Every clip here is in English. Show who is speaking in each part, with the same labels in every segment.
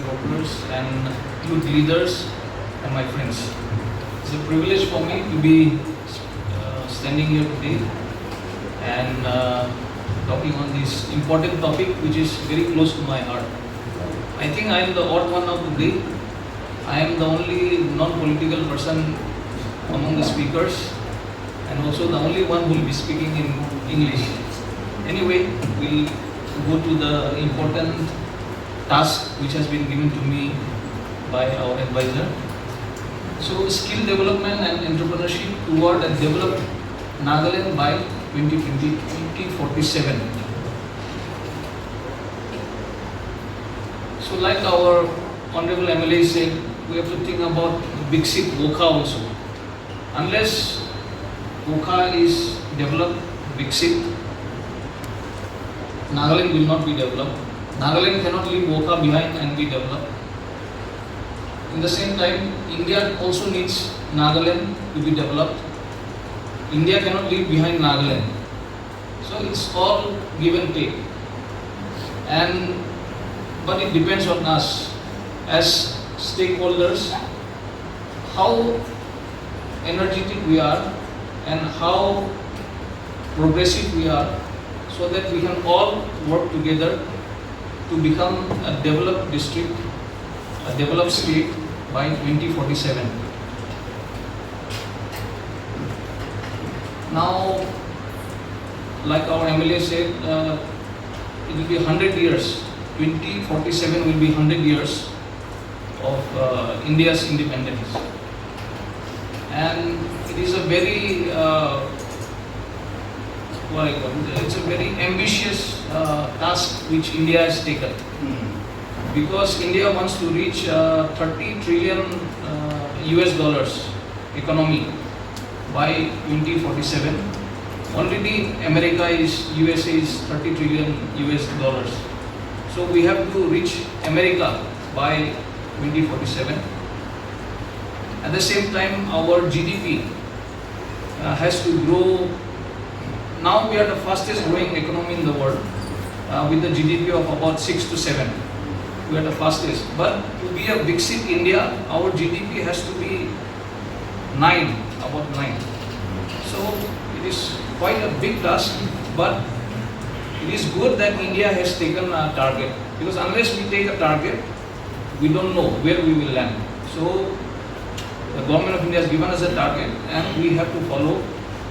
Speaker 1: brokers and youth leaders and my friends. It's a privilege for me to be standing here today and talking on this important topic which is very close to my heart. I think I am the odd one out today. I am the only non-political person among the speakers and also the only one who will be speaking in English. Anyway, we'll go to the important task which has been given to me by our advisor. So, skill development and entrepreneurship toward a developed Nagaland by 2047. So, like our Honorable MLA said, we have to think about Viksit Vokha also. Unless Vokha is developed, Viksit, Nagaland will not be developed. Nagaland cannot leave Vokha behind and be developed. In the same time, India also needs Nagaland to be developed. India cannot leave behind Nagaland. So it's all give and take. But it depends on us as stakeholders, how energetic we are and how progressive we are, so that we can all work together to become a developed district, a developed state by 2047. Now, like our MLA said, it will be 100 years. 2047 will be 100 years of India's independence. And it is a very it's a very ambitious task which India has taken, because India wants to reach 30 trillion US dollars economy by 2047. Already USA is 30 trillion US dollars. So we have to reach America by 2047. At the same time, our GDP has to grow. Now we are the fastest growing economy in the world with the GDP of about 6 to 7. We are the fastest. But to be a Viksit India, our GDP has to be 9, about 9. So it is quite a big task, but it is good that India has taken a target, because unless we take a target, we don't know where we will land. So the government of India has given us a target and we have to follow.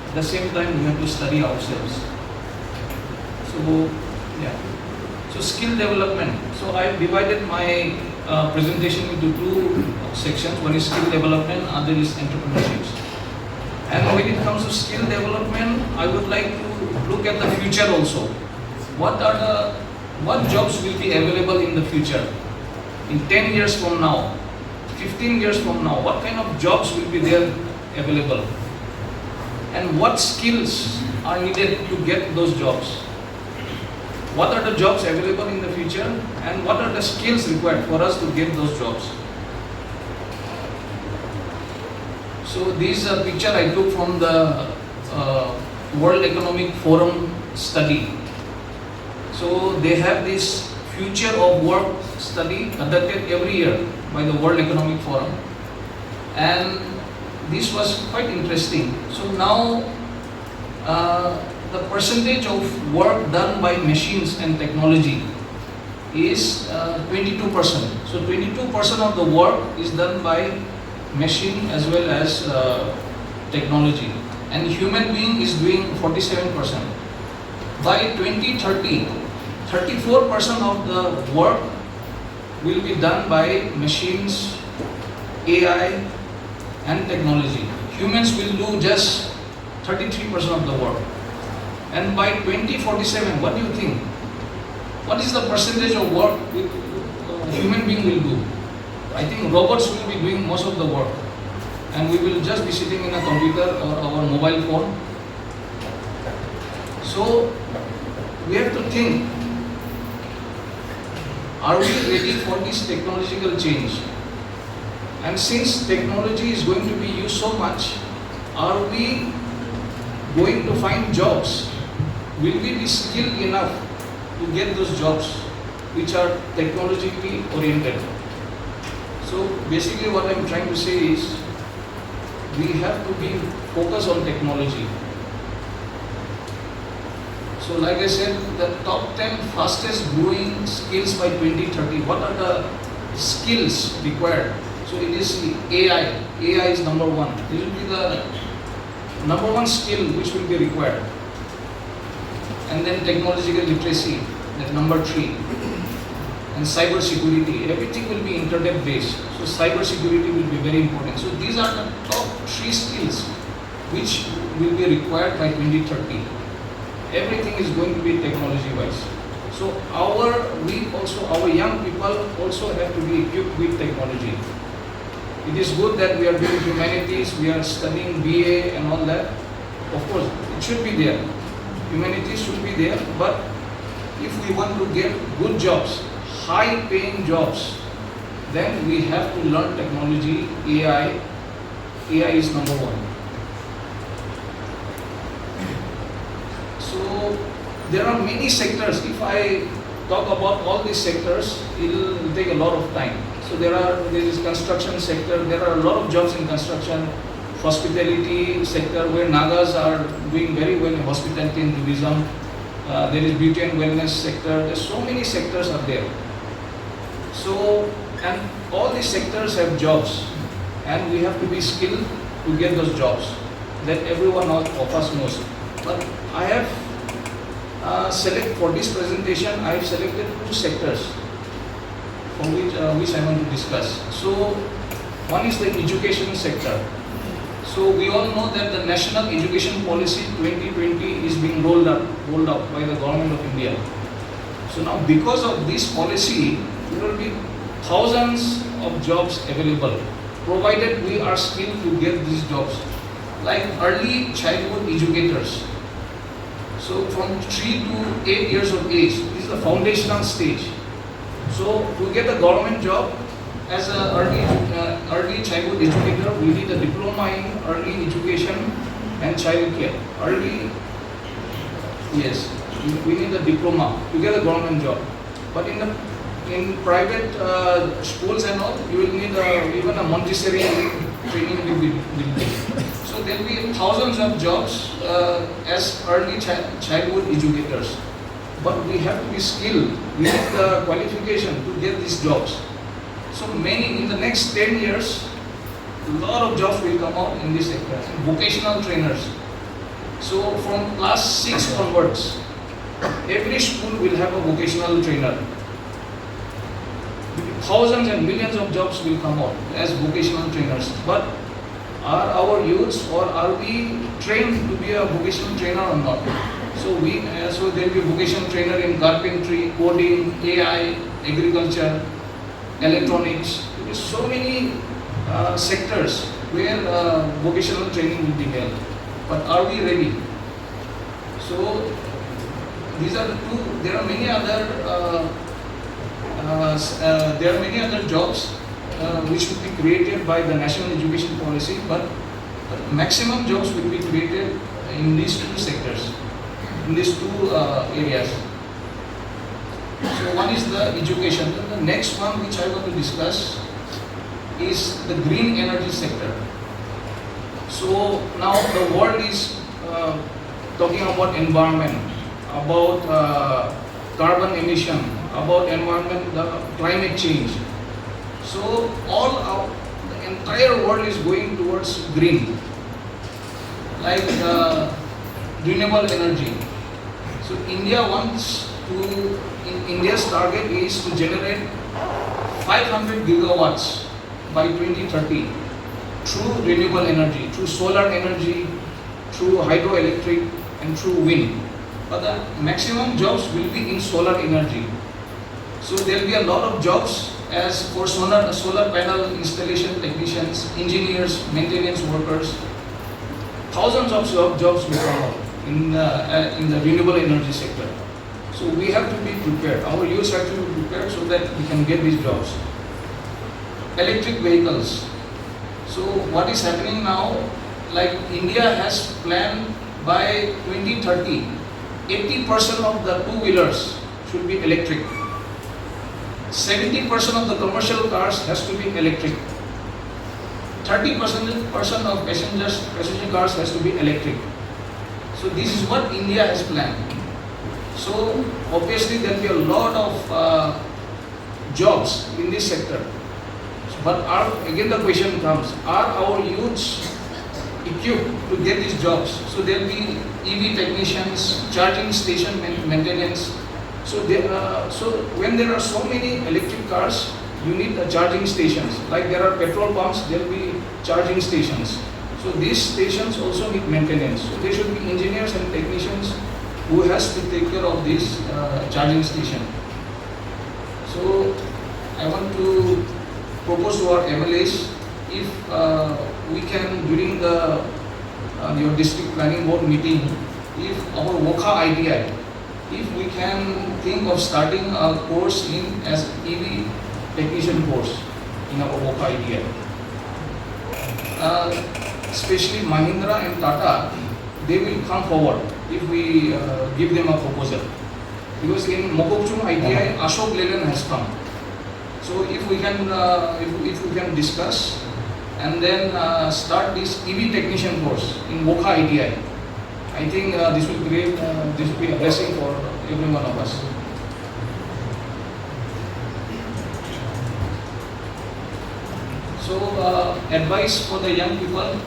Speaker 1: At the same time, we have to study ourselves. So, yeah. So, skill development. So, I divided my presentation into two sections. One is skill development, other is entrepreneurship. And when it comes to skill development, I would like to look at the future also. What jobs will be available in the future? In 10 years from now, 15 years from now, what kind of jobs will be there available? And what skills are needed to get those jobs? What are the jobs available in the future and what are the skills required for us to get those jobs? So this is a picture I took from the World Economic Forum study. So they have this future of work study conducted every year by the World Economic Forum, and this was quite interesting. So now the percentage of work done by machines and technology is 22%. So 22% of the work is done by machine as well as technology, and human being is doing 47%. By 2030, 34% of the work will be done by machines, AI and technology. Humans will do just 33% of the work. And by 2047, what do you think? What is the percentage of work human being will do? I think robots will be doing most of the work, and we will just be sitting in a computer or our mobile phone. So we have to think, are we ready for this technological change? And since technology is going to be used so much, are we going to find jobs? Will we be skilled enough to get those jobs which are technologically oriented? So basically what I'm trying to say is, we have to be focused on technology. So like I said, the top 10 fastest growing skills by 2030. What are the skills required? So it is AI. AI is number one. This will be the number one skill which will be required. And then technological literacy, that's number 3. And cyber security, everything will be internet based. So cyber security will be very important. So these are the top 3 skills which will be required by 2030. Everything is going to be technology wise. So our young people also have to be equipped with technology. It is good that we are doing humanities, we are studying BA and all that. Of course, it should be there. Humanities should be there, but if we want to get good jobs, high paying jobs, then we have to learn technology, AI. AI is number one. So there are many sectors. If I talk about all these sectors, it will take a lot of time. So there is construction sector, there are a lot of jobs in construction, hospitality sector where Nagas are doing very well in hospitality and tourism. There is beauty and wellness sector. There's so many sectors are there. So, and all these sectors have jobs, and we have to be skilled to get those jobs. That everyone of us knows. But I have for this presentation, I have selected 2 sectors for which I want to discuss. So, one is the education sector. So we all know that the National Education Policy 2020 is being rolled out by the government of India. So now because of this policy, there will be thousands of jobs available, provided we are skilled to get these jobs. Like early childhood educators. So from 3 to 8 years of age, this is the foundational stage. So to get a government job, as an early childhood educator, we need a diploma in early education and child care. We need a diploma to get a government job. But in private schools and all, you will need even a Montessori training will be. So there will be thousands of jobs as early childhood educators. But we have to be skilled. We need the qualification to get these jobs. So in the next 10 years, a lot of jobs will come out in this sector. Vocational trainers. So from class 6 onwards, every school will have a vocational trainer. Thousands and millions of jobs will come out as vocational trainers. But are our youths, or are we trained to be a vocational trainer or not? So there will be vocational trainer in carpentry, coding, AI, agriculture, electronics. There is so many sectors where vocational training will be held. But are we ready? So these are the 2. There are many other jobs which will be created by the National Education Policy, but maximum jobs will be created in these 2 sectors, in these 2 areas. So one is the education. Then the next one which I want to discuss is the green energy sector. So now the world is talking about environment, about carbon emission, about environment, the climate change. So the entire world is going towards green, like renewable energy. So India's target is to generate 500 gigawatts by 2030 through renewable energy, through solar energy, through hydroelectric, and through wind. But the maximum jobs will be in solar energy. So there will be a lot of jobs as for solar panel installation technicians, engineers, maintenance workers. Thousands of jobs will come out in the renewable energy sector. So we have to be prepared. Our youth have to be prepared so that we can get these jobs. Electric vehicles. So what is happening now? Like India has planned by 2030, 80% of the 2-wheelers should be electric. 70% of the commercial cars has to be electric. 30% of passenger cars has to be electric. So this is what India has planned. So obviously there will be a lot of jobs in this sector. But again the question comes, are our youths equipped to get these jobs? So there will be EV technicians, charging station maintenance. So when there are so many electric cars, you need the charging stations. Like there are petrol pumps, there will be charging stations. So these stations also need maintenance. So there should be engineers and technicians who has to take care of this charging station. So I want to propose to our MLAs, if we can, during your district planning board meeting, if our WOKA ITI, if we can think of starting a course as EV technician course in our WOKA ITI. Especially Mahindra and Tata, they will come forward if we give them a proposal. Because in Mokokchung ITI, Ashok Leyland has come. So if we can discuss and then start this EV technician course in WOKA ITI, I think this will be a blessing for every one of us. So advice for the young people: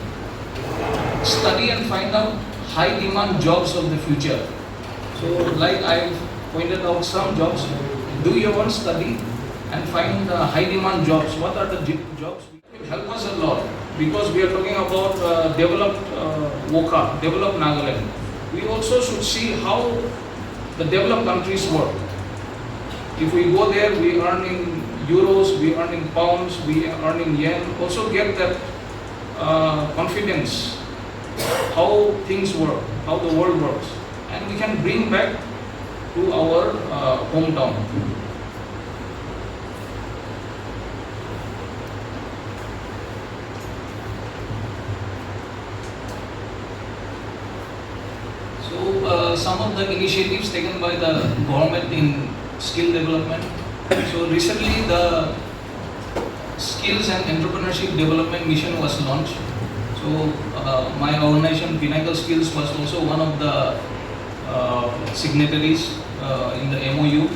Speaker 1: study and find out high demand jobs of the future. So like I pointed out some jobs, do your own study and find high demand jobs. What are the jobs? It will help us a lot, because we are talking about developed WOKA, developed Nagaland. We also should see how the developed countries work. If we go there, we earn in euros, we earn in pounds, we earn in yen. Also get that confidence, how things work, how the world works, and we can bring back to our hometown. So some of the initiatives taken by the government in skill development. So recently the Skills and Entrepreneurship Development Mission was launched. So my organization Pinnacle Skills was also one of the signatories in the MOU.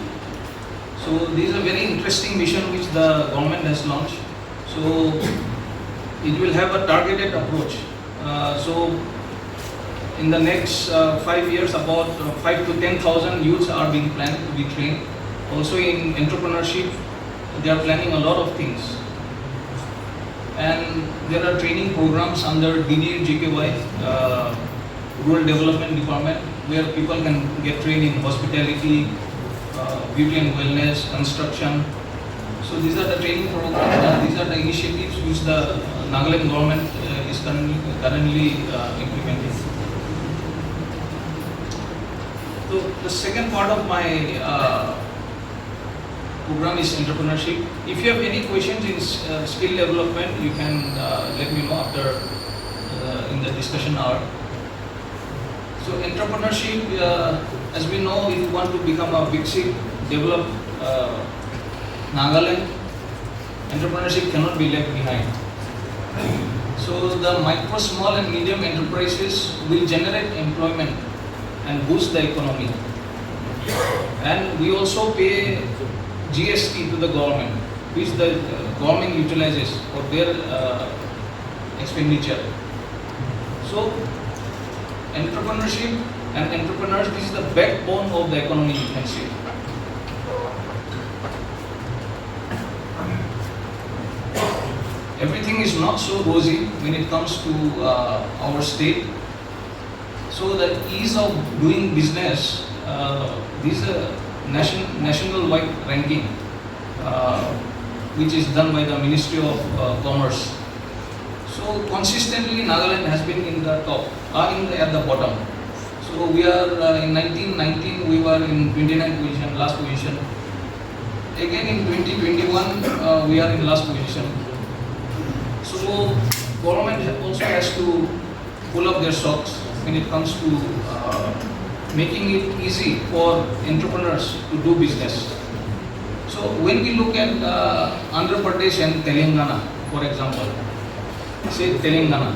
Speaker 1: So this is a very interesting mission which the government has launched. So it will have a targeted approach. So in the next 5 years, about 5 to 10,000 youths are being planned to be trained. Also in entrepreneurship, they are planning a lot of things. And there are training programs under DDU-GKY, Rural Development Department, where people can get trained in hospitality, beauty and wellness, construction. So these are the training programs, these are the initiatives which the Nagaland government is currently implementing. So the second part of my program is entrepreneurship. If you have any questions in skill development, you can let me know after in the discussion hour. So entrepreneurship, as we know, if you want to become a big city, develop Nagaland, entrepreneurship cannot be left behind. So the micro, small and medium enterprises will generate employment and boost the economy. And we also pay GST to the government, which the government utilizes for their expenditure. So entrepreneurship and entrepreneurs, this is the backbone of the economy, you can say. Everything is not so rosy when it comes to our state. So the ease of doing business, this is a national-wide ranking, which is done by the Ministry of Commerce. So consistently, Nagaland has been in the top, at the bottom. So we are in 1919, we were in 29th position, last position. Again in 2021, we are in last position. So government also has to pull up their socks when it comes to making it easy for entrepreneurs to do business. So when we look at Andhra Pradesh and Telangana, for example, say Telangana,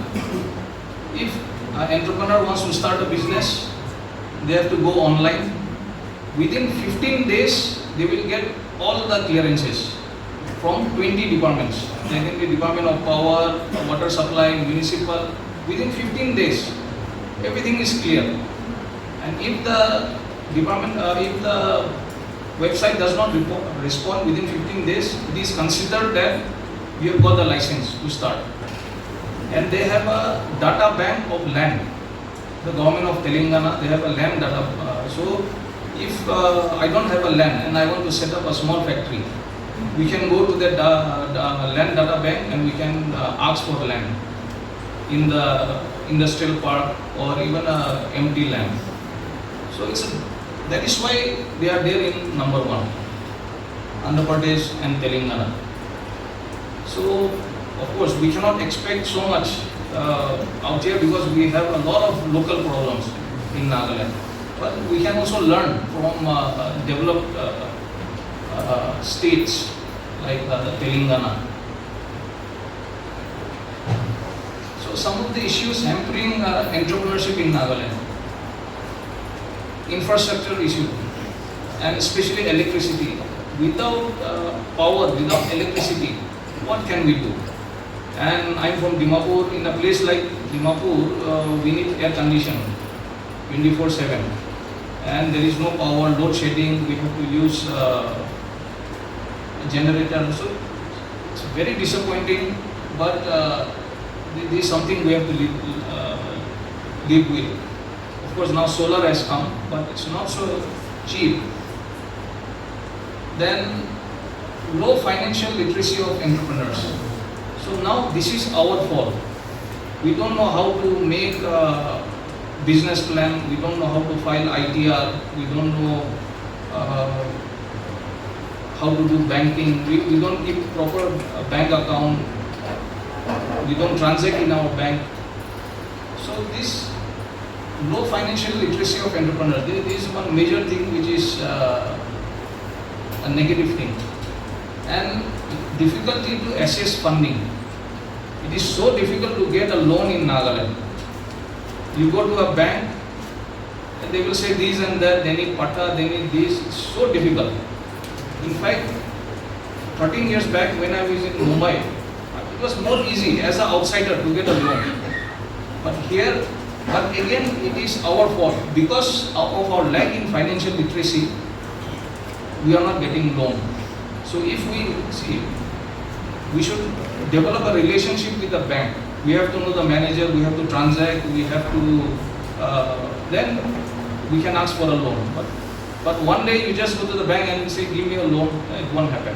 Speaker 1: if an entrepreneur wants to start a business, they have to go online. Within 15 days, they will get all the clearances from 20 departments. There can be Department of Power, Water Supply, Municipal. Within 15 days, everything is clear. And if the if the website does not respond within 15 days, it is considered that you have got the license to start. And they have a data bank of land. The government of Telangana, they have a land data. So if I don't have a land and I want to set up a small factory, we can go to the land data bank and we can ask for land in the industrial park or even a empty land. So that is why they are there in number one, Andhra Pradesh and Telangana. So of course we cannot expect so much out here because we have a lot of local problems in Nagaland. But we can also learn from developed states like the Telangana. So some of the issues hampering entrepreneurship in Nagaland: infrastructure issue, and especially electricity. Without power, without electricity, what can we do? And I'm from Dimapur. In a place like Dimapur, we need air condition 24/7, and there is no power, load shedding. We have to use a generator. So it's very disappointing, but this is something we have to live with. Of course, now solar has come, but it's not so cheap. Then low financial literacy of entrepreneurs. So now this is our fault. We don't know how to make a business plan. We don't know how to file ITR. We don't know how to do banking. We don't keep proper bank account. We don't transact in our bank. So this low financial literacy of entrepreneurs, this is one major thing which is a negative thing. And difficulty to access funding. It is so difficult to get a loan in Nagaland. You go to a bank and they will say this and that, they need pata, they need this. It's so difficult. In fact, 13 years back when I was in Mumbai, it was more easy as an outsider to get a loan. But here, but again, it is our fault. Because of our lack in financial literacy, we are not getting loan. So if we see, we should develop a relationship with the bank. We have to know the manager, we have to transact, we have to, then we can ask for a loan. But one day you just go to the bank and say, give me a loan, it won't happen.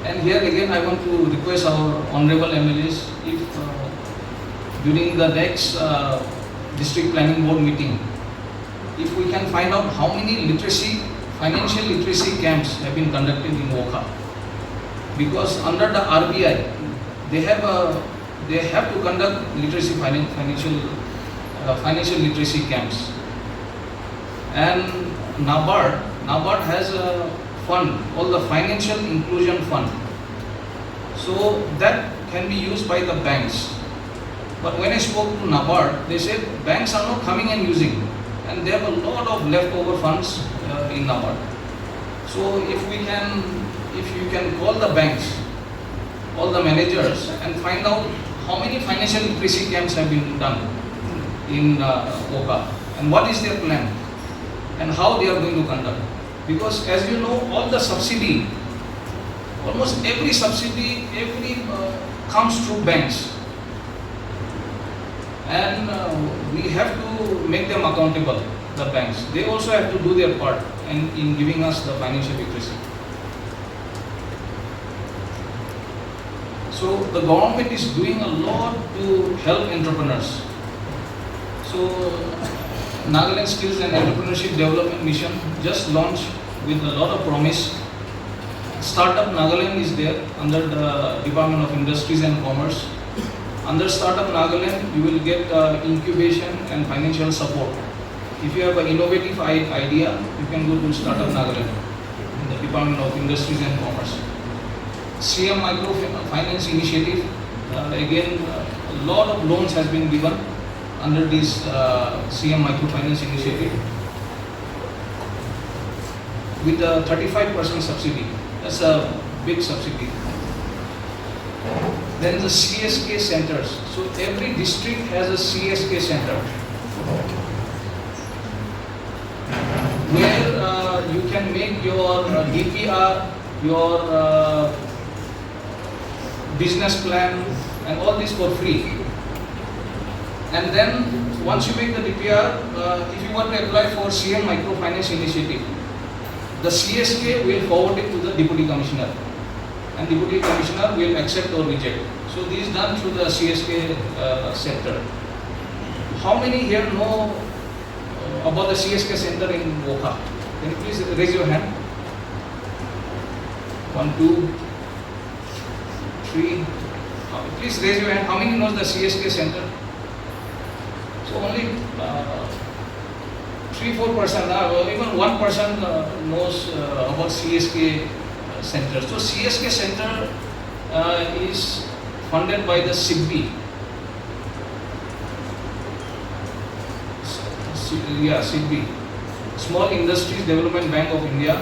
Speaker 1: And here again I want to request our honorable MLAs, if during the next district planning board meeting, if we can find out how many financial literacy camps have been conducted in Wokha. Because under the RBI, they have to conduct financial literacy camps. And NABARD has a fund called the Financial Inclusion Fund. So that can be used by the banks. But when I spoke to NABARD, they said banks are not coming and using, and they have a lot of leftover funds in NABARD. So if you can call the banks, all the managers, and find out how many financial literacy camps have been done in Wokha, and what is their plan, and how they are going to conduct. Because as you know, all the subsidy, almost every subsidy, comes through banks. And we have to make them accountable, the banks. They also have to do their part in giving us the financial literacy. So the government is doing a lot to help entrepreneurs. So Nagaland Skills and Entrepreneurship Development Mission just launched with a lot of promise. Startup Nagaland is there under the Department of Industries and Commerce. Under Startup Nagaland, you will get incubation and financial support. If you have an innovative idea, you can go to Startup Nagaland in the Department of Industries and Commerce. CM Microfinance Initiative, again, a lot of loans has been given under this CM Microfinance Initiative with a 35% subsidy. That's a big subsidy. Then the CSK centers. So every district has a CSK center where you can make your DPR, your business plan and all this for free. And then once you make the DPR, if you want to apply for CM Microfinance Initiative, the CSK will forward it to the Deputy Commissioner, and Deputy Commissioner will accept or reject. So this is done through the CSK center. How many here know about the CSK center in Wokha? Can you please raise your hand? 1, 2, 3. Please raise your hand. How many knows the CSK center? So only 3-4%, even 1% knows about CSK center. So CSK center is funded by the SIDBI. SIDBI, Small Industries Development Bank of India,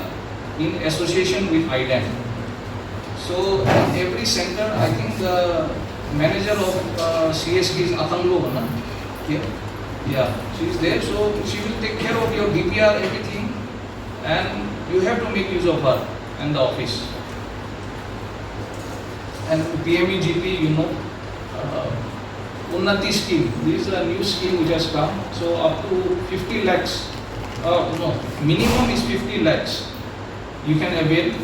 Speaker 1: in association with IDAM. So in every center, I think the manager of CSK is Atanglo, here. Yeah, she is there, so she will take care of your DPR, everything, and you have to make use of her and the office. And PMEGP, you know, Unnati scheme, this is a new scheme which has come, so up to 50 lakhs, no, minimum is 50 lakhs you can avail,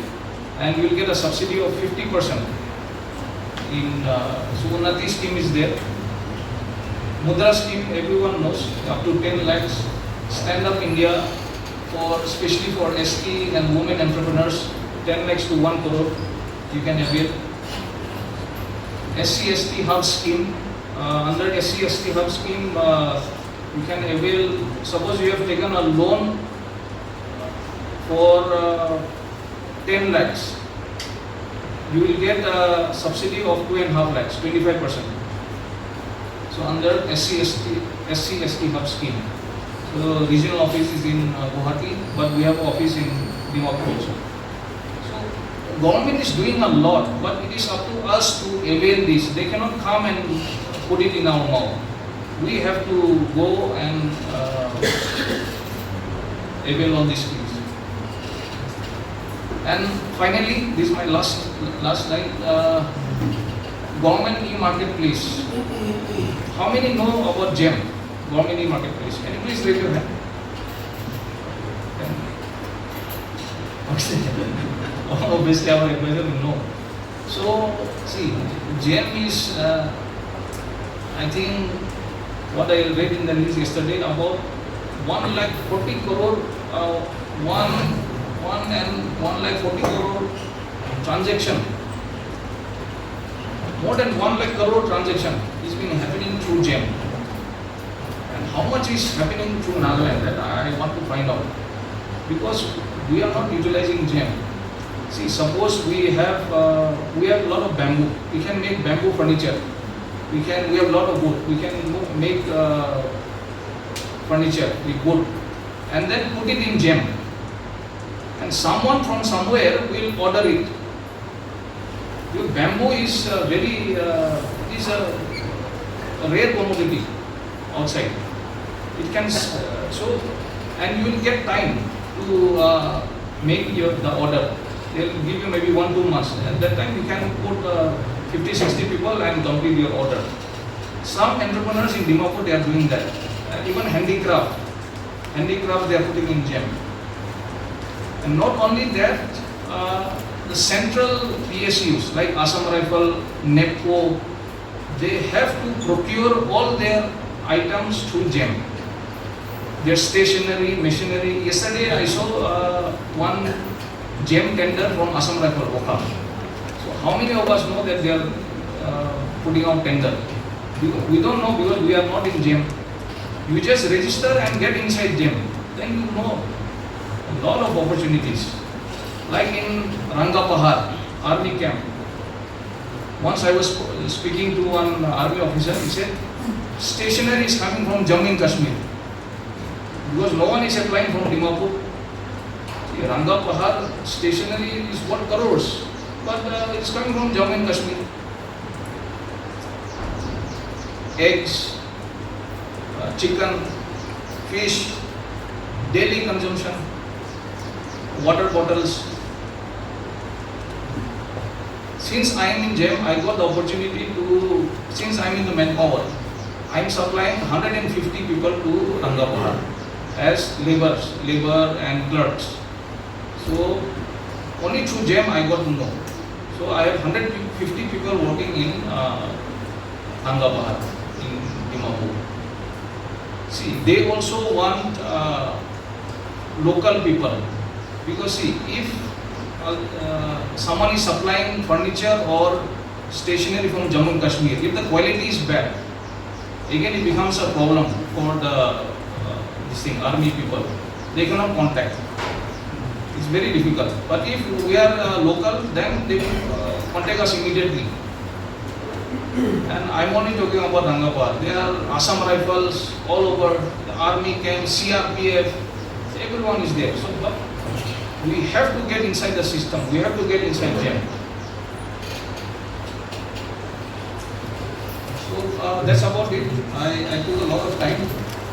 Speaker 1: and you will get a subsidy of 50%. So Unnati scheme is there. Mudra scheme, everyone knows, up to 10 lakhs. Stand Up India, especially for ST and women entrepreneurs, 10 lakhs to 1 crore, you can avail. SC/ST hub scheme, under SC/ST hub scheme, you can avail, suppose you have taken a loan for 10 lakhs, you will get a subsidy of 2.5 lakhs, 25%. So under SC/ST hub scheme. So regional office is in Guwahati, but we have office in Dimapur also. So government is doing a lot, but it is up to us to avail this. They cannot come and put it in our mouth. We have to go and avail all these things. And finally, this is my last slide. Government e-marketplace. How many know about GEM? Government e-marketplace. Can you please raise your hand? Obviously, our advisor will know. So, see, GEM is, I think, what I read in the news yesterday, about 140 crore, 140 crore transaction. More than 1 lakh crore transaction is being happening through GEM. And how much is happening through Nagaland, that I want to find out. Because we are not utilizing GEM. See, suppose we have a lot of bamboo. We can make bamboo furniture. We have a lot of wood. We can make furniture with wood and then put it in GEM. And someone from somewhere will order it. Your bamboo is a rare commodity outside. It can and you will get time to make the order. They will give you maybe 1-2 months. At that time, you can put 50-60 people and complete your order. Some entrepreneurs in Dimapur, they are doing that. Even handicraft they are putting in GEM. And not only that, the central PSUs like Assam Rifle, NEPCO, they have to procure all their items through GEM. Their stationery, machinery. Yesterday I saw one GEM tender from Assam Rifle, Wokha. So how many of us know that they are putting out tender? We don't know because we are not in GEM. You just register and get inside them. Then you know a lot of opportunities. Like in Rangapahar, army camp. Once I was speaking to one army officer, he said, stationery is coming from Jammu and Kashmir. Because no one is applying from Dimapur. See, Rangapahar stationery is what crores, but it's coming from Jammu and Kashmir. Eggs, chicken, fish, daily consumption, water bottles. Since I am in GEM, I got the opportunity to, since I am in the manpower, I am supplying 150 people to Rangapahar as labor and clerks. So only through GEM I got to know. So I have 150 people working in Rangapahar, in Dimapur. See, they also want local people, because see, if someone is supplying furniture or stationery from Jammu and Kashmir, if the quality is bad, again it becomes a problem for the army people. They cannot contact. It's very difficult. But if we are local, then they will contact us immediately. And I'm only talking about Rangapahar. There are Assam Rifles all over, the army camp, CRPF, everyone is there. So, but we have to get inside the system. We have to get inside GEM. So that's about it. I took a lot of time,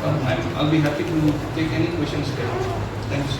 Speaker 1: but I'll be happy to take any questions there. Thanks.